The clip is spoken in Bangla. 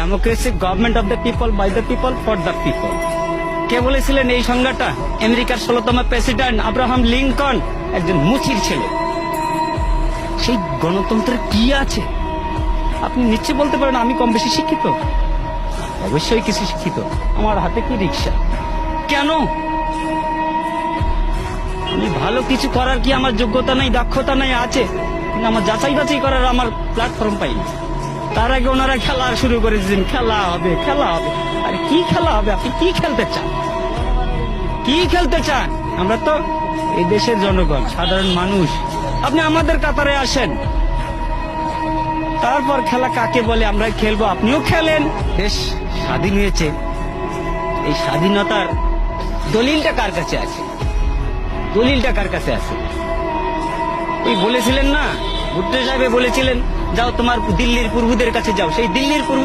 Democracy government of the people, by the people, for the people. কে বলেছিলেন এই সংজ্ঞাটা? আমেরিকার 16তম প্রেসিডেন্ট আব্রাহাম লিঙ্কন, একজন মুচির ছেলে। সেই গণতন্ত্রের কি আছে? আপনি নিশ্চয় বলতে পারেন আমি কম বেশি শিক্ষিত। অবশ্যই কিছু শিক্ষিত। আমার হাতে কি রিক্সা? কেন? আমি ভালো কিছু করার কি আমার যোগ্যতা নাই, দক্ষতা নাই? আছে, কিন্তু আমার যাচাই বাছাই করার আমার প্ল্যাটফর্ম পাইনি। তার আগে ওনারা খেলা শুরু করে দিয়েছেন, খেলা হবে, খেলা হবে। আরে কি খেলা হবে? আপনি কি খেলতে চান? কি খেলতে চান? আমরা তো এই দেশের জনগণ, সাধারণ মানুষ। আপনি আমাদের কাতারে আসেন, তারপর খেলা কাকে বলে আমরা খেলবো। আপনিও খেলেন। দেশ স্বাধীন হয়েছে, এই স্বাধীনতার দলিলটা কার কাছে আছে? দলিলটা কার কাছে আছে? ওই বলেছিলেন না, ভুট্টো সাহেব বলেছিলেন, যাও তোমার দিল্লির পূর্বদের কাছে যাও। সেই দিল্লির পূর্ব